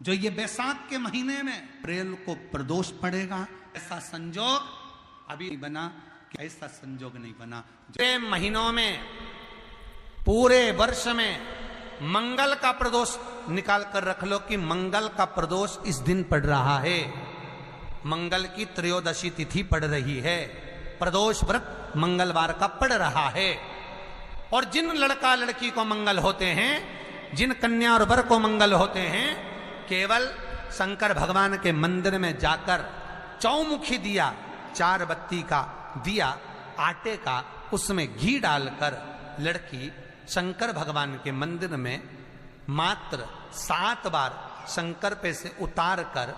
जो ये बैसाख के महीने में अप्रैल को प्रदोष पड़ेगा, ऐसा संजोग अभी बना कि ऐसा संजोग नहीं बना। महीनों में पूरे वर्ष में मंगल का प्रदोष निकाल कर रख लो कि मंगल का प्रदोष इस दिन पड़ रहा है, मंगल की त्रयोदशी तिथि पड़ रही है, प्रदोष व्रत मंगलवार का पड़ रहा है। और जिन लड़का लड़की को मंगल होते हैं, जिन कन्या और वर को मंगल होते हैं, केवल शंकर भगवान के मंदिर में जाकर चौमुखी दिया, 4 बत्ती का दिया आटे का, उसमें घी डालकर लड़की शंकर भगवान के मंदिर में मात्र 7 बार शंकर पे से उतार कर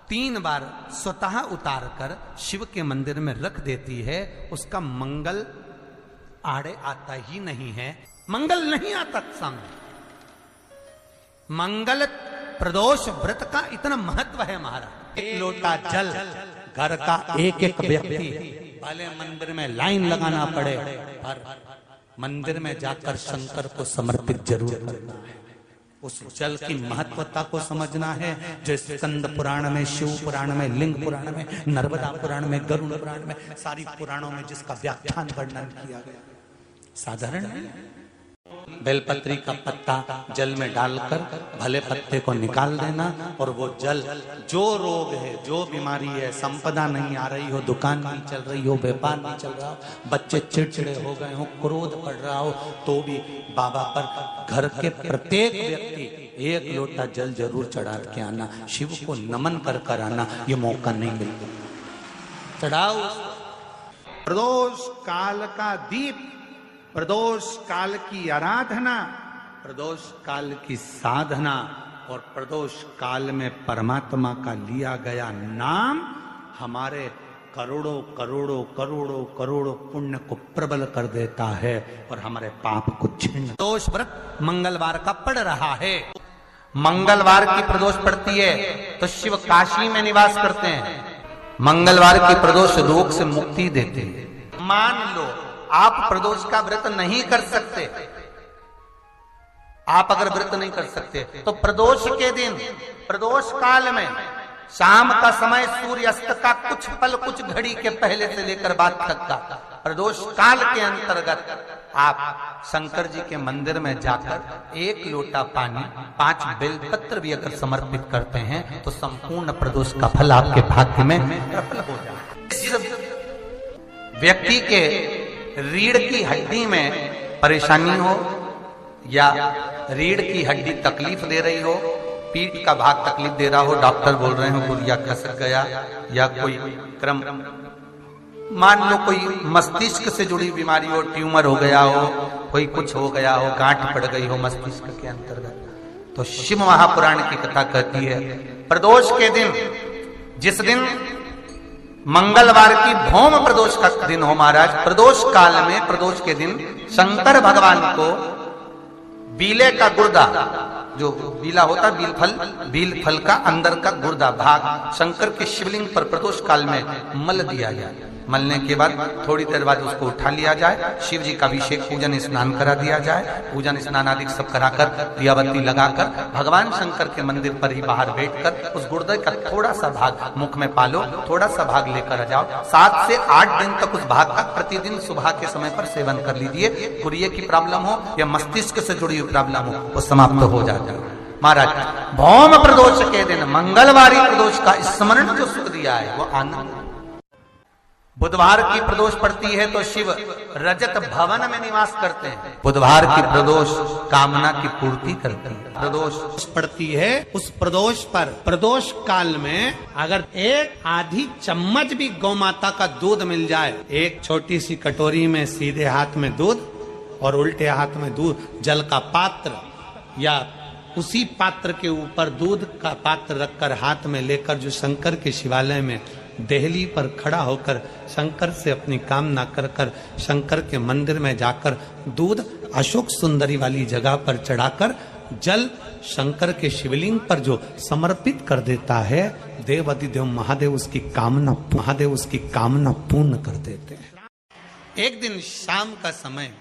3 बार स्वतः उतार कर शिव के मंदिर में रख देती है। उसका मंगल आड़े आता ही नहीं है, मंगल नहीं आता सामने। मंगल प्रदोष व्रत का इतना महत्व है महाराज। 1 लोटा जल घर का एक एक व्यक्ति, भले मंदिर में लाइन लगाना पड़े, पर मंदिर में जाकर शंकर को समर्पित जरूर करना है। उस जल की महत्वता को समझना है, जो स्कंद पुराण में, शिव पुराण में, लिंग पुराण में, नर्मदा पुराण में, गरुड़ पुराण में, सारी पुराणों में जिसका व्याख्यान वर्णन किया गया, साधारण है। बेलपत्री का पत्ता जल में डालकर भले पत्ते को निकाल देना, और वो जल, जो रोग है, जो बीमारी है, संपदा नहीं आ रही हो, दुकान नहीं चल रही हो, व्यापार नहीं चल रहा हो, बच्चे चिड़चिड़े हो गए हो, क्रोध पड़ रहा हो, तो भी बाबा पर घर के प्रत्येक व्यक्ति 1 लोटा जल जरूर चढ़ा के आना, शिव को नमन कर कर आना। ये मौका नहीं मिलता, चढ़ाओ। प्रदोष काल का दीप, प्रदोष काल की आराधना, प्रदोष काल की साधना, और प्रदोष काल में परमात्मा का लिया गया नाम हमारे करोड़ों करोड़ों करोड़ों करोड़ों पुण्य को प्रबल कर देता है और हमारे पाप को छीन। प्रदोष व्रत मंगलवार का पड़ रहा है, मंगलवार की प्रदोष पड़ती है तो शिव काशी में निवास करते हैं। मंगलवार की प्रदोष रोग से मुक्ति देते हैं। मान लो आप प्रदोष का व्रत नहीं कर सकते, आप अगर व्रत नहीं कर सकते तो प्रदोष के दिन, प्रदोष काल में शाम का समय, सूर्यास्त का कुछ पल, कुछ घड़ी के पहले से लेकर बाद तक का प्रदोष काल के अंतर्गत आप शंकर जी के मंदिर में जाकर 1 लोटा पानी, 5 बेलपत्र भी अगर समर्पित करते हैं तो संपूर्ण प्रदोष का फल आपके भाग्य में प्रबल हो जाए। व्यक्ति के रीढ़ की हड्डी में परेशानी हो, या रीढ़ की हड्डी तकलीफ दे रही हो, पीठ का भाग तकलीफ दे रहा हो, डॉक्टर बोल रहे हो गुर्जा खसक गया, या कोई क्रम, मान लो कोई मस्तिष्क से जुड़ी बीमारी हो, ट्यूमर हो गया हो, कोई कुछ हो गया हो, गांठ पड़ गई हो मस्तिष्क के अंतर्गत, तो शिव महापुराण की कथा कहती है प्रदोष के दिन, जिस दिन मंगलवार की भौम प्रदोष का दिन हो महाराज, प्रदोष काल में, प्रदोष के दिन शंकर भगवान को बीले का गुर्दा, जो बीला होता बील फल का अंदर का गुर्दा भाग शंकर के शिवलिंग पर प्रदोष काल में मल दिया जाए। मलने के बाद थोड़ी देर बाद उसको उठा लिया जाए, शिव जी का अभिषेक, पूजन स्नान करा दिया जाए, पूजन स्नान आदि सब कराकर दियाबत्ती लगाकर भगवान शंकर के मंदिर पर ही बाहर बैठकर उस गुर्दे का थोड़ा सा भाग मुख में पालो, थोड़ा सा भाग लेकर आ जाओ। 7 से 8 दिन तक उस भाग का प्रतिदिन सुबह के समय पर सेवन कर लीजिए। गुर्दे की प्रॉब्लम हो या मस्तिष्क से जुड़ी हुई प्रॉब्लम हो, वो समाप्त हो जाता है महाराज। भौम प्रदोष के दिन, मंगलवारी प्रदोष का स्मरण जो सुख दिया है वो आनंद। बुधवार की प्रदोष पड़ती है तो शिव रजत भवन में निवास करते हैं। बुधवार की प्रदोष कामना की पूर्ति करती है। प्रदोष पड़ती है, उस प्रदोष पर, प्रदोष काल में अगर 1 आधी चम्मच भी गौ माता का दूध मिल जाए, एक छोटी सी कटोरी में सीधे हाथ में दूध और उल्टे हाथ में दूध, जल का पात्र, या उसी पात्र के ऊपर दूध का पात्र रखकर हाथ में लेकर जो शंकर के शिवालय में देहली पर खड़ा होकर शंकर से अपनी कामना कर कर शंकर के मंदिर में जाकर दूध अशोक सुंदरी वाली जगह पर चढ़ाकर जल शंकर के शिवलिंग पर जो समर्पित कर देता है, देवाधिदेव महादेव उसकी कामना पूर्ण कर देते हैं। एक दिन शाम का समय,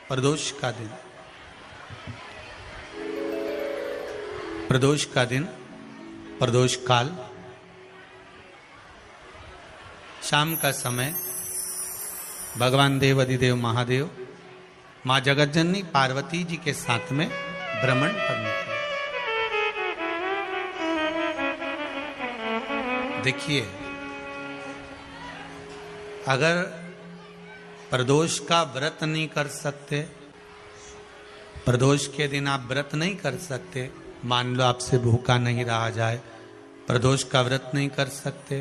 प्रदोष का दिन, प्रदोष का दिन, प्रदोष काल, शाम का समय, भगवान देव अधिदेव महादेव मां जगतजननी पार्वती जी के साथ में भ्रमण पर निकले। देखिए, अगर प्रदोष का व्रत नहीं कर सकते, प्रदोष के दिन आप व्रत नहीं कर सकते, मान लो आपसे भूखा नहीं रहा जाए, प्रदोष का व्रत नहीं कर सकते,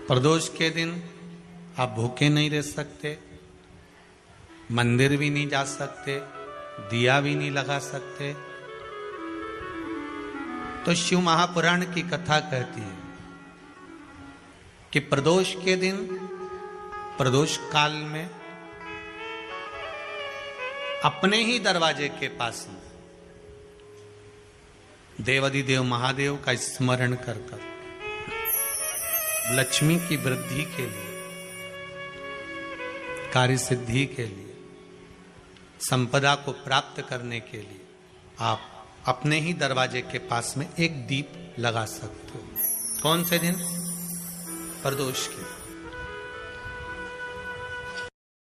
प्रदोष के दिन आप भूखे नहीं रह सकते, मंदिर भी नहीं जा सकते, दिया भी नहीं लगा सकते, तो शिव महापुराण की कथा कहती है कि प्रदोष के दिन, प्रदोष काल में अपने ही दरवाजे के पास में देवाधिदेव महादेव का स्मरण कर कर लक्ष्मी की वृद्धि के लिए, कार्य सिद्धि के लिए, संपदा को प्राप्त करने के लिए आप अपने ही दरवाजे के पास में एक दीप लगा सकते हो। कौन से दिन? प्रदोष के।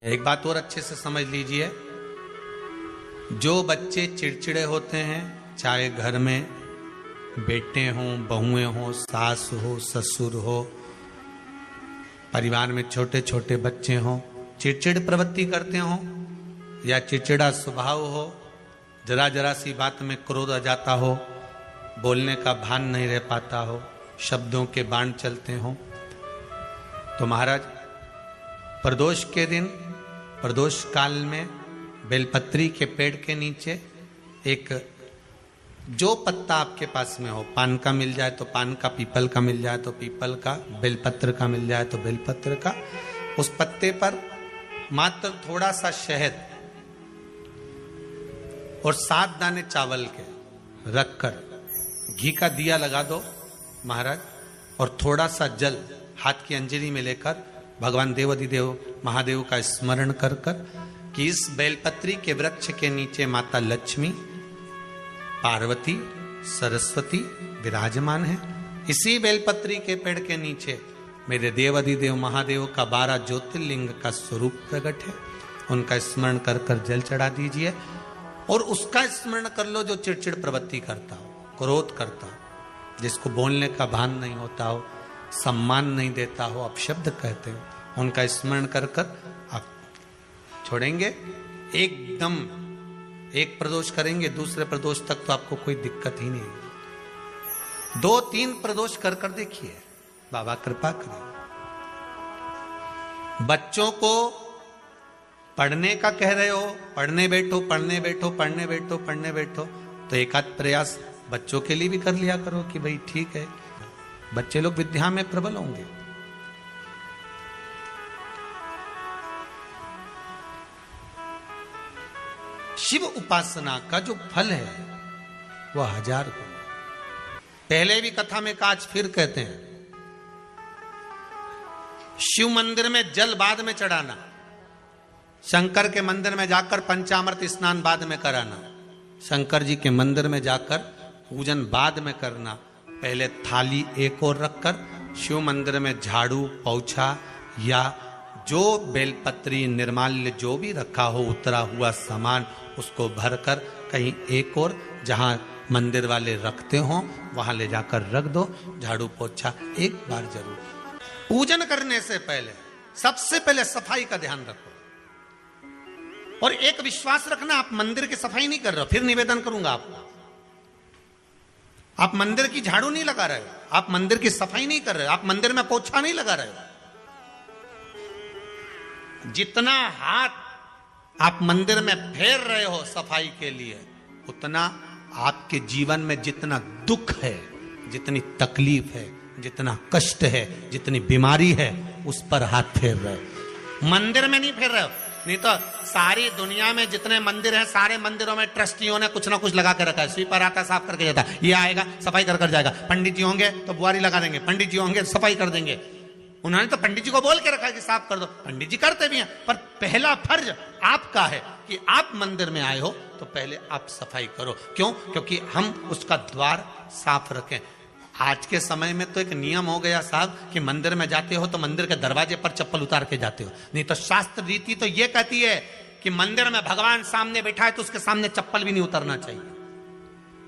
एक बात और अच्छे से समझ लीजिए, जो बच्चे चिड़चिड़े होते हैं, चाहे घर में बेटे हों, बहुएं हों, सास हो, ससुर हो, परिवार में छोटे छोटे बच्चे हों, चिड़चिड़ प्रवृत्ति करते हों या चिड़चिड़ा स्वभाव हो, जरा जरा सी बात में क्रोध आ जाता हो, बोलने का भान नहीं रह पाता हो, शब्दों के बाण चलते हों, तो महाराज प्रदोष के दिन, प्रदोष काल में बेलपत्री के पेड़ के नीचे एक, जो पत्ता आपके पास में हो, पान का मिल जाए तो पान का, पीपल का मिल जाए तो पीपल का, बेलपत्र का मिल जाए तो बेलपत्र का, उस पत्ते पर मात्र थोड़ा सा शहद और 7 दाने चावल के रखकर घी का दिया लगा दो महाराज, और थोड़ा सा जल हाथ की अंजलि में लेकर भगवान देवाधिदेव महादेव का स्मरण कर कर कि इस बेलपत्री के वृक्ष के नीचे माता लक्ष्मी, पार्वती, सरस्वती विराजमान है। इसी बेलपत्री के पेड़ के नीचे मेरे देवाधिदेव महादेव का 12 ज्योतिर्लिंग का स्वरूप प्रकट है। उनका स्मरण कर कर जल चढ़ा दीजिए और उसका स्मरण कर लो जो चिड़चिड़ प्रवृत्ति करता हो, क्रोध करता हो, जिसको बोलने का भान नहीं होता हो, सम्मान नहीं देता हो, अपशब्द कहते हो, उनका स्मरण कर कर आप छोड़ेंगे। एकदम एक प्रदोष करेंगे, दूसरे प्रदोष तक तो आपको कोई दिक्कत ही नहीं। 2-3 प्रदोष कर कर देखिए, बाबा कृपा करें। बच्चों को पढ़ने का कह रहे हो, पढ़ने बैठो, पढ़ने बैठो, पढ़ने बैठो, पढ़ने बैठो, तो एक आध प्रयास बच्चों के लिए भी कर लिया करो कि भाई ठीक है, बच्चे लोग विद्या में प्रबल होंगे। शिव उपासना का जो फल है वह 1000 गुना। पहले भी कथा में काज, फिर कहते हैं, शिव मंदिर में जल बाद में चढ़ाना, शंकर के मंदिर में जाकर पंचामृत स्नान बाद में कराना, शंकर जी के मंदिर में जाकर पूजन बाद में करना, पहले थाली एक और रखकर शिव मंदिर में झाड़ू, पोछा या जो बेलपत्री, निर्माल्य जो भी रखा हो, उतरा हुआ सामान, उसको भरकर कहीं एक और जहां मंदिर वाले रखते हो वहां ले जाकर रख दो। झाड़ू पोछा एक बार जरूर। पूजन करने से पहले सबसे पहले सफाई का ध्यान रखो, और एक विश्वास रखना, आप मंदिर की सफाई नहीं कर रहे हो, फिर निवेदन करूंगा आपको, आप मंदिर की झाड़ू नहीं लगा रहे हो, आप मंदिर की सफाई नहीं कर रहे हो, आप मंदिर में पोछा नहीं लगा रहे हो। जितना हाथ आप मंदिर में फेर रहे हो सफाई के लिए, उतना आपके जीवन में जितना दुख है, जितनी तकलीफ है, जितना कष्ट है, जितनी बीमारी है, उस पर हाथ फेर रहे हो, मंदिर में नहीं फेर रहे हो। नहीं तो सारी दुनिया में जितने मंदिर हैं, सारे मंदिरों में ट्रस्टियों ने कुछ ना कुछ लगा के रखा है। स्वीपर आता है, साफ करके जाता है, ये आएगा सफाई कर कर जाएगा, पंडित जी होंगे तो बुआरी लगा देंगे, पंडित जी होंगे सफाई कर देंगे। उन्होंने तो पंडित जी को बोल के रखा है कि साफ कर दो, पंडित जी करते भी हैं, पर पहला फर्ज आपका है कि आप मंदिर में आए हो तो पहले आप सफाई करो। क्यों? क्योंकि हम उसका द्वार साफ रखें। आज के समय में तो एक नियम हो गया साहब कि मंदिर में जाते हो तो मंदिर के दरवाजे पर चप्पल उतार के जाते हो, नहीं तो शास्त्र रीति तो ये कहती है कि मंदिर में भगवान सामने बैठा है तो उसके सामने चप्पल भी नहीं उतरना चाहिए।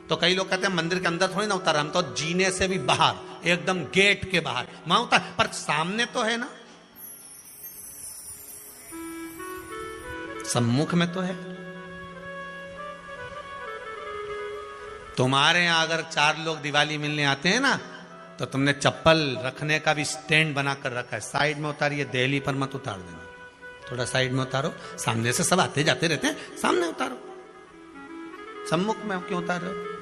तो कई लोग कहते हैं मंदिर के अंदर थोड़ी ना उतार, हम तो जीने से भी बाहर, एकदम गेट के बाहर वहां उतार, पर सामने तो है ना, सम्मुख में तो है। तुम्हारे यहां अगर 4 लोग दिवाली मिलने आते हैं ना तो तुमने चप्पल रखने का भी स्टैंड बनाकर रखा है, साइड में उतारिए, देहली पर मत उतार देना, थोड़ा साइड में उतारो। सामने से सब आते जाते रहते हैं, सामने उतारो, सम्मुख में क्यों उतार रहे हो?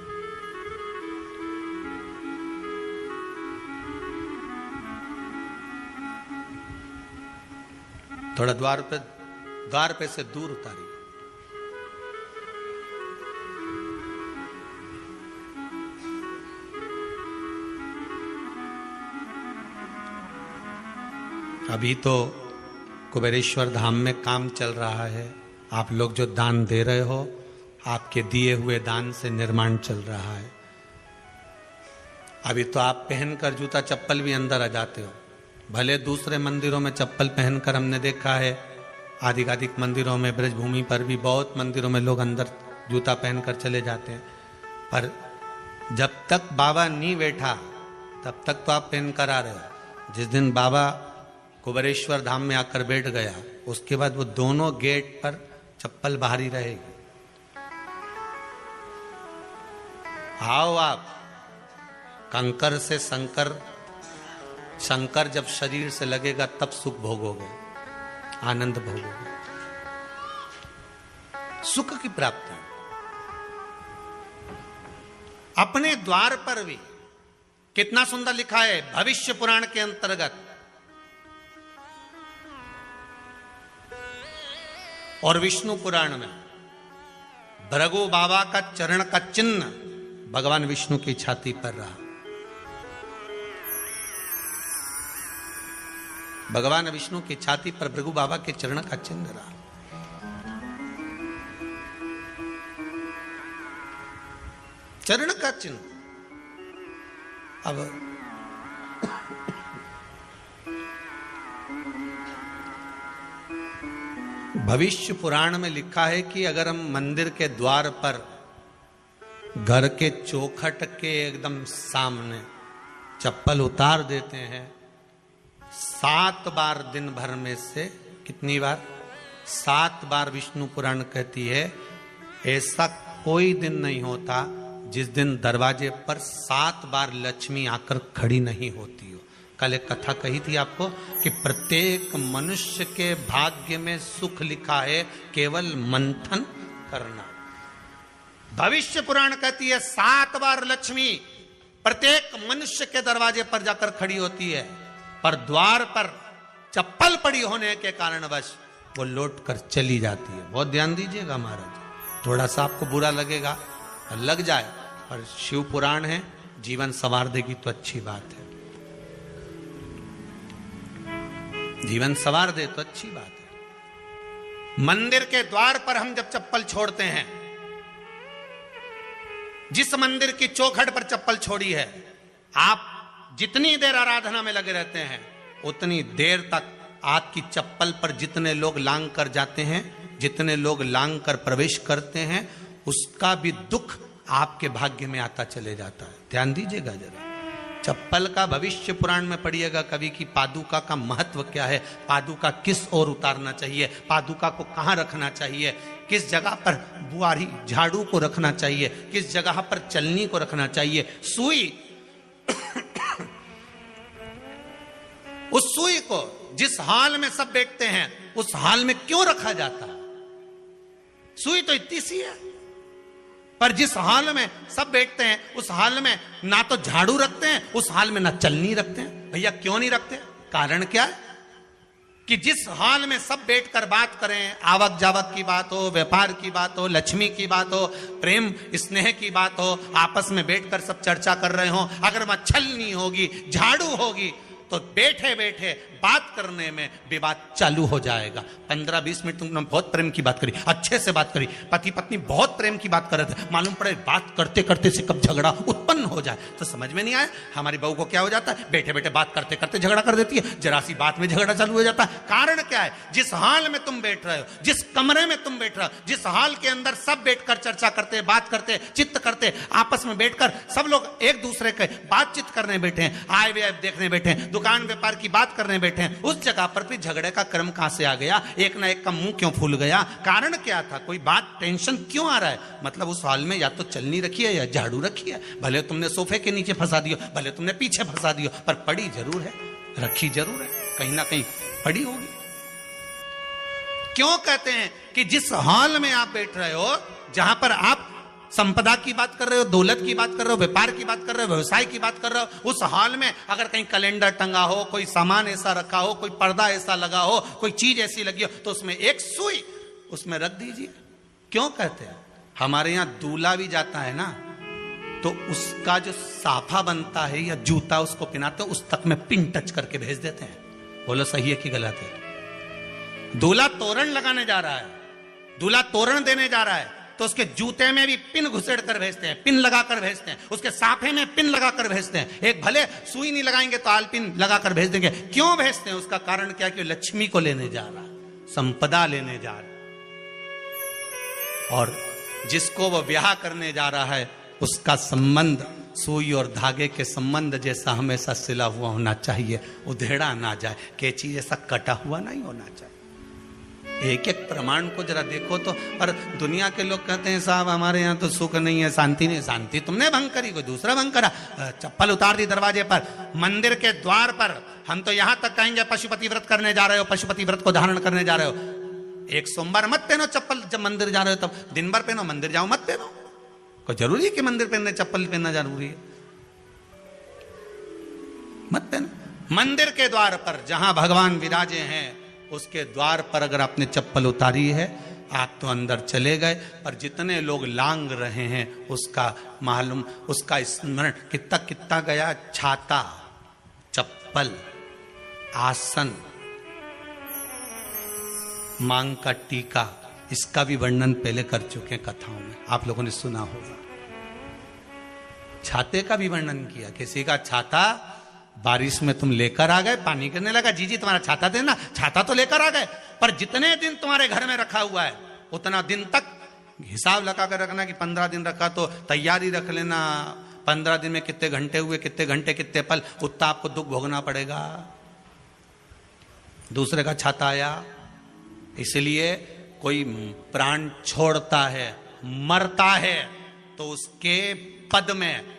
थोड़ा द्वार पे से दूर उतारिए। अभी तो कुबेरेश्वर धाम में काम चल रहा है, आप लोग जो दान दे रहे हो, आपके दिए हुए दान से निर्माण चल रहा है। अभी तो आप पहनकर जूता चप्पल भी अंदर आ जाते हो, भले दूसरे मंदिरों में चप्पल पहनकर हमने देखा है, आधिकाधिक मंदिरों में, ब्रजभूमि पर भी बहुत मंदिरों में लोग अंदर जूता पहनकर चले जाते हैं, पर जब तक बाबा नहीं बैठा तब तक तो आप पहनकर आ रहे हो। जिस दिन बाबा कुबेरेश्वर धाम में आकर बैठ गया उसके बाद वो दोनों गेट पर चप्पल बाहर ही रहेगी। आओ आप, कंकर से शंकर जब शरीर से लगेगा तब सुख भोगोगे, आनंद भोगोगे, सुख की प्राप्ति। अपने द्वार पर भी कितना सुंदर लिखा है भविष्य पुराण के अंतर्गत, और विष्णु पुराण में भृगु बाबा का चरण का चिन्ह भगवान विष्णु की छाती पर रहा। भगवान विष्णु की छाती पर भृगु बाबा के चरण का चिन्ह रहा। चरण का चिन्ह। अब भविष्य पुराण में लिखा है कि अगर हम मंदिर के द्वार पर घर के चौखट के एकदम सामने चप्पल उतार देते हैं 7 बार दिन भर में से, कितनी बार? 7 बार विष्णु पुराण कहती है ऐसा कोई दिन नहीं होता जिस दिन दरवाजे पर 7 बार लक्ष्मी आकर खड़ी नहीं होती हो। कल एक कथा कही थी आपको कि प्रत्येक मनुष्य के भाग्य में सुख लिखा है, केवल मंथन करना। भविष्य पुराण कहती है 7 बार लक्ष्मी प्रत्येक मनुष्य के दरवाजे पर जाकर खड़ी होती है, पर द्वार पर चप्पल पड़ी होने के कारणवश वो लौट कर चली जाती है। बहुत ध्यान दीजिएगा महाराज, थोड़ा सा आपको बुरा लगेगा, लग जाए, पर शिव पुराण है, जीवन संवार देगी तो अच्छी बात है, जीवन संवार दे तो अच्छी बात है। मंदिर के द्वार पर हम जब चप्पल छोड़ते हैं, जिस मंदिर की चौखट पर चप्पल छोड़ी है, आप जितनी देर आराधना में लगे रहते हैं उतनी देर तक आपकी चप्पल पर जितने लोग लांग कर जाते हैं, जितने लोग लांग कर प्रवेश करते हैं, उसका भी दुख आपके भाग्य में आता चले जाता है। ध्यान दीजिएगा जरा, चप्पल का भविष्य पुराण में पढ़िएगा कवि की पादुका का महत्व क्या है, पादुका किस ओर उतारना चाहिए, पादुका को कहां रखना चाहिए, किस जगह पर बुआरी झाड़ू को रखना चाहिए, किस जगह पर चलनी को रखना चाहिए, सुई उस सुई को जिस हाल में सब बैठते हैं उस हाल में क्यों रखा जाता है? सुई तो इतनी सी है, पर जिस हाल में सब बैठते हैं उस हाल में ना तो झाड़ू रखते हैं, उस हाल में ना चलनी रखते हैं। भैया क्यों नहीं रखते? कारण क्या है कि जिस हाल में सब बैठकर बात करें, आवक जावक की बात हो, व्यापार की बात हो, लक्ष्मी की बात हो, प्रेम स्नेह की बात हो, आपस में बैठकर सब चर्चा कर रहे हो, अगर वहां छलनी होगी, झाड़ू होगी, तो बैठे बैठे बात करने में विवाद चालू हो जाएगा। 15-20 मिनट तुमने बहुत प्रेम की बात करी, अच्छे से बात करी, पति पत्नी बहुत प्रेम की बात कर रहे थे, मालूम पड़े बात करते करते से कब झगड़ा उत्पन्न हो जाए तो समझ में नहीं आया। हमारी बहू को क्या हो जाता है, बैठे बैठे बात करते करते झगड़ा कर देती है, जरा सी बात में झगड़ा चालू हो जाता है। कारण क्या है, जिस हाल में तुम बैठ रहे हो, जिस कमरे में तुम बैठ रहे हो, जिस हाल के अंदर सब बैठकर चर्चा करते, बात करते, चित्त करते, आपस में बैठकर सब लोग एक दूसरे के बातचीत करने बैठे हैं, आय व्यय देखने बैठे हैं, दुकान व्यापार की बात करने बैठे हैं, उस जगह पर भी झगड़े का क्रम कहां से आ गया, एक ना एक का मुंह क्यों फूल गया, कारण क्या था, कोई बात टेंशन क्यों आ रहा है, मतलब उस हाल में या तो चलनी रखी है या झाड़ू रखी है, भले तुमने सोफे के नीचे फंसा दियो, भले तुमने पीछे फंसा दियो, पर पड़ी जरूर है, रखी जरूर है, कहीं ना कहीं पड़ी होगी। क्यों कहते हैं कि जिस हाल में आप बैठ रहे हो, जहां पर आप संपदा की बात कर रहे हो, दौलत की बात कर रहे हो, व्यापार की बात कर रहे हो, व्यवसाय की बात कर रहे हो, उस हाल में अगर कहीं कैलेंडर टंगा हो, कोई सामान ऐसा रखा हो, कोई पर्दा ऐसा लगा हो, कोई चीज ऐसी लगी हो, तो उसमें एक सुई उसमें रख दीजिए। क्यों कहते हैं, हमारे यहां दूल्हा भी जाता है ना, तो उसका जो साफा बनता है या जूता उसको पहनाते हैं, उस तक में पिन टच करके भेज देते हैं। बोलो सही है कि गलत है? दूल्हा तोरण लगाने जा रहा है, दूल्हा तोरण देने जा रहा है, तो उसके जूते में भी पिन घुसेड़ कर भेजते हैं, पिन लगाकर भेजते हैं, उसके साफे में पिन लगाकर भेजते हैं। एक भले सुई नहीं लगाएंगे तो आलपिन लगाकर भेज देंगे। क्यों भेजते हैं, उसका कारण क्या, कि लक्ष्मी को लेने जा रहा, संपदा लेने जा रहा, और जिसको वो ब्याह करने जा रहा है उसका संबंध सुई और धागे के संबंध जैसा हमेशा सिला हुआ होना चाहिए, उधेड़ा ना जाए, कैची जैसा कटा हुआ नहीं होना चाहिए। एक एक प्रमाण को जरा देखो तो। पर दुनिया के लोग कहते हैं साहब हमारे यहाँ तो सुख नहीं है, शांति नहीं। शांति तुमने भंग करी, कोई दूसरा भंग करा। चप्पल उतार दी दरवाजे पर, मंदिर के द्वार पर। हम तो यहां तक कहेंगे पशुपति व्रत करने जा रहे हो, पशुपति व्रत को धारण करने जा रहे हो, एक सोमवार मत पहनो चप्पल, जब मंदिर जा रहे हो तब दिन भर पहनो, मंदिर जाओ मत पहनो। कोई जरूरी है कि मंदिर पहनने चप्पल पहनना जरूरी है? मत पहनो। मंदिर के द्वार पर जहां भगवान विराजे हैं उसके द्वार पर अगर आपने चप्पल उतारी है, आप तो अंदर चले गए, पर जितने लोग लांग रहे हैं उसका मालूम, उसका स्मरण कितना कितना गया। छाता, चप्पल, आसन, मांग का टीका, इसका भी वर्णन पहले कर चुके हैं कथाओं में, आप लोगों ने सुना होगा। छाते का भी वर्णन किया, किसी का छाता बारिश में तुम लेकर आ गए, पानी गिरने लगा, जी जी तुम्हारा छाता देना, छाता तो लेकर आ गए, पर जितने दिन तुम्हारे घर में रखा हुआ है उतना दिन तक हिसाब लगा कर रखना कि 15 दिन रखा तो तैयारी रख लेना, 15 दिन में कितने घंटे हुए, कितने घंटे कितने पल, उतना आपको दुख भोगना पड़ेगा। दूसरे का छाता आया, इसलिए कोई प्राण छोड़ता है, मरता है, तो उसके पद में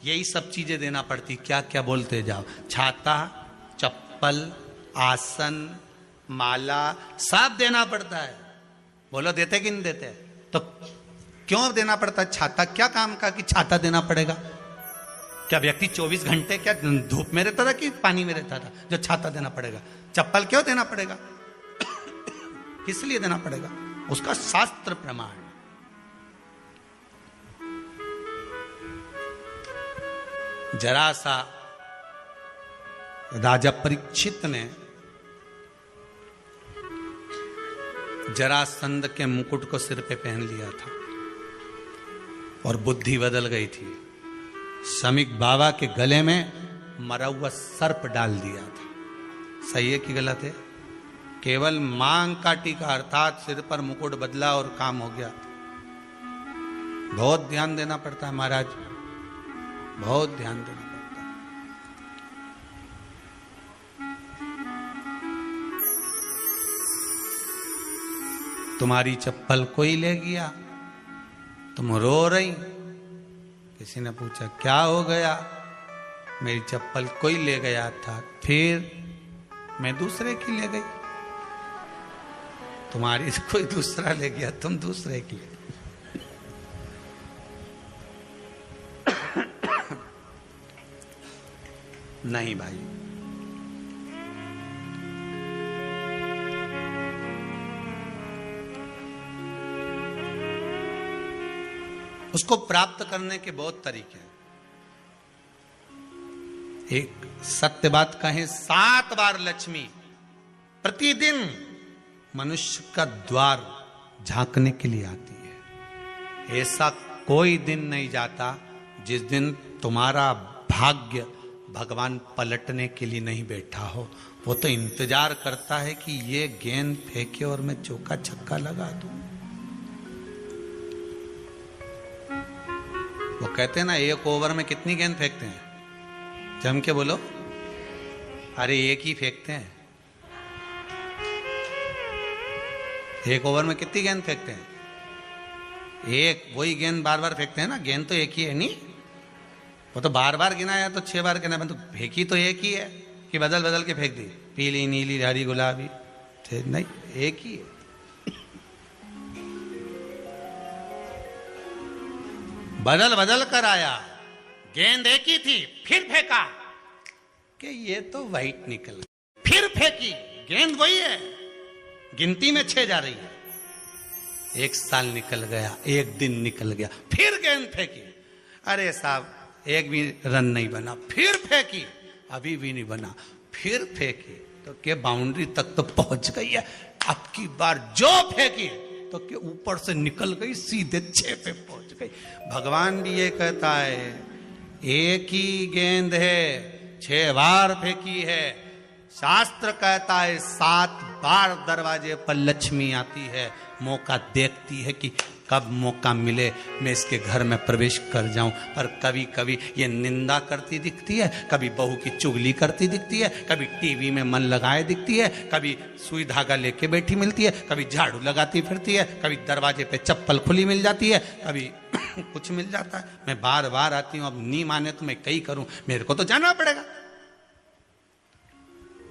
यही सब चीजें देना पड़ती। क्या क्या बोलते जाओ, छाता, चप्पल, आसन, माला, सब देना पड़ता है। बोलो देते कि नहीं देते? तो क्यों देना पड़ता है छाता? क्या काम का कि छाता देना पड़ेगा? क्या व्यक्ति 24 घंटे क्या धूप में रहता था कि पानी में रहता था जो छाता देना पड़ेगा? चप्पल क्यों देना पड़ेगा? किस लिए देना पड़ेगा? उसका शास्त्र प्रमाण। जरा सा राजा परीक्षित ने जरासंध के मुकुट को सिर पे पहन लिया था और बुद्धि बदल गई थी। शमीक बाबा के गले में मरा हुआ सर्प डाल दिया था। सही है कि गलत है? केवल मांग का टीका अर्थात सिर पर मुकुट बदला और काम हो गया। बहुत ध्यान देना पड़ता है महाराज, बहुत ध्यान देना पड़ता है। तुम्हारी चप्पल कोई ले गया, तुम रो रही, किसी ने पूछा क्या हो गया? मेरी चप्पल कोई ले गया था, फिर मैं दूसरे की ले गई। तुम्हारी कोई दूसरा ले गया, तुम दूसरे की ले गई। नहीं भाई, उसको प्राप्त करने के बहुत तरीके हैं। एक सत्य बात कहें, 7 बार लक्ष्मी प्रतिदिन मनुष्य का द्वार झांकने के लिए आती है। ऐसा कोई दिन नहीं जाता जिस दिन तुम्हारा भाग्य भगवान पलटने के लिए नहीं बैठा हो। वो तो इंतजार करता है कि ये गेंद फेंके और मैं चौका छक्का लगा दूं। वो कहते हैं ना, 1 ओवर में कितनी गेंद फेंकते हैं? जम के बोलो। अरे 1 ही फेंकते हैं। 1 ओवर में कितनी गेंद फेंकते हैं? 1। वही गेंद बार बार फेंकते हैं ना। गेंद तो 1 ही है नहीं। वो तो बार बार गिना या तो 6 बार गिना, तो फेंकी तो 1 ही है कि बदल बदल के फेंक दी, पीली नीली हरी गुलाबी, नहीं, 1 ही है। बदल बदल कर आया, गेंद 1 ही थी, फिर फेंका कि ये तो वाइट निकल गई, फिर फेंकी, गेंद वही है, गिनती में 6 जा रही है। 1 साल निकल गया, 1 दिन निकल गया, फिर गेंद फेंकी, अरे साहब 1 भी रन नहीं बना, फिर फेंकी, अभी भी नहीं बना, फिर फेंकी तो के बाउंड्री तक तो पहुंच गई है। अब की बार जो फेंकी तो के ऊपर से निकल गई, सीधे 6 पे पहुंच गई। भगवान भी ये कहता है, 1 ही गेंद है, 6 बार फेंकी है। शास्त्र कहता है 7 बार दरवाजे पर लक्ष्मी आती है, मौका देखती है कि कब मौका मिले मैं इसके घर में प्रवेश कर जाऊं। पर कभी कभी ये निंदा करती दिखती है, कभी बहू की चुगली करती दिखती है, कभी टीवी में मन लगाए दिखती है, कभी सुई धागा लेके बैठी मिलती है, कभी झाड़ू लगाती फिरती है, कभी दरवाजे पे चप्पल खुली मिल जाती है, कभी कुछ मिल जाता है। मैं बार बार आती हूं, अब नहीं माने तो मैं कई करूं, मेरे को तो जाना पड़ेगा।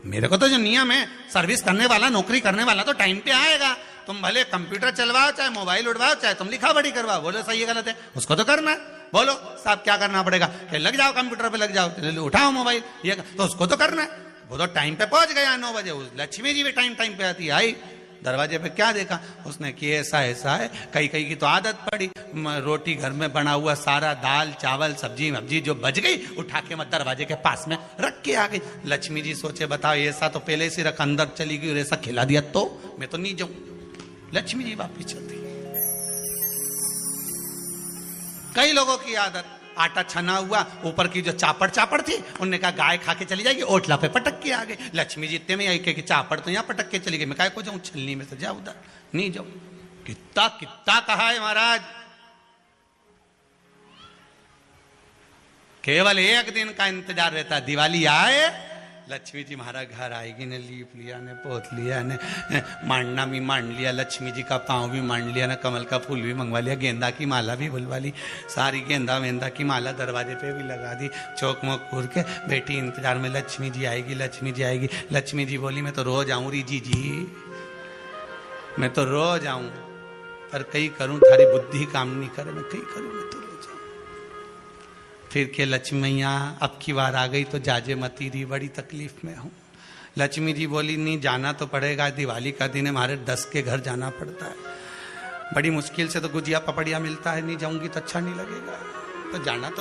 मेरे को तो जो नियम है, सर्विस करने वाला, नौकरी करने वाला तो टाइम पे आएगा। तुम भले कंप्यूटर चलवाओ, चाहे मोबाइल उड़वाओ, चाहे तुम लिखा पढ़ी करवाओ, बोलो सही है गलत है, उसको तो करना है। बोलो साहब क्या करना पड़ेगा, लग जाओ कंप्यूटर पे, लग जाओ, उठाओ मोबाइल, ये तो उसको तो करना है। वो तो टाइम पे पहुंच गया 9 बजे। लक्ष्मी जी भी टाइम पे आती है। आई दरवाजे पे क्या देखा उसने कि ऐसा ऐसा है। कई की तो आदत पड़ी, रोटी घर में बना हुआ सारा दाल चावल सब्जी वब्जी जो बच गई उठा के मैं दरवाजे के पास में रख के आ गई। लक्ष्मी जी सोचे बताओ ऐसा तो पहले से रख, अंदर चली गई और ऐसा खिला दिया तो मैं तो नहीं जाऊं। लक्ष्मी जी वापिस चलती। कई लोगों की आदत, आटा छना हुआ, ऊपर की जो चापड़ थी उन्होंने कहा गाय खा के चली जाएगी, ओटला पे पटक के आ गए। लक्ष्मी जी इतने में आई कि चापड़ तो यहाँ पटक के चली गई, मैं काय को जाऊं, छलनी में से जा उधर, नहीं जाऊं। कितना कहा है महाराज, केवल 1 दिन का इंतजार रहता, दिवाली आए लक्ष्मी जी महाराज घर आएगी ने, लीप लिया ने, पोत लिया ने, मांडना भी मांड लिया, लक्ष्मी जी का पाँव भी मांड लिया ना, कमल का फूल भी मंगवा लिया, गेंदा की माला भी बुलवा ली, सारी गेंदा वेंदा की माला दरवाजे पे भी लगा दी, चौक मोक पूर के बेटी इंतजार में, लक्ष्मी जी आएगी, लक्ष्मी जी आएगी। लक्ष्मी जी बोली मैं तो रोज आऊं री जी, मैं तो रोज आऊं, पर कई करूं थारी बुद्धि काम नहीं करे, मैं कई करूं, मैं तो रोज आऊं। फिर के लक्ष्मी मैया अब की बार आ गई तो जाजे मती रही, बड़ी तकलीफ में हूं। लक्ष्मी जी बोली नहीं जाना तो पड़ेगा, दिवाली का दिन है, हमारे 10 के घर जाना पड़ता है, बड़ी मुश्किल से तो गुजिया पपड़िया मिलता है, नहीं जाऊंगी तो अच्छा नहीं लगेगा, तो जाना तो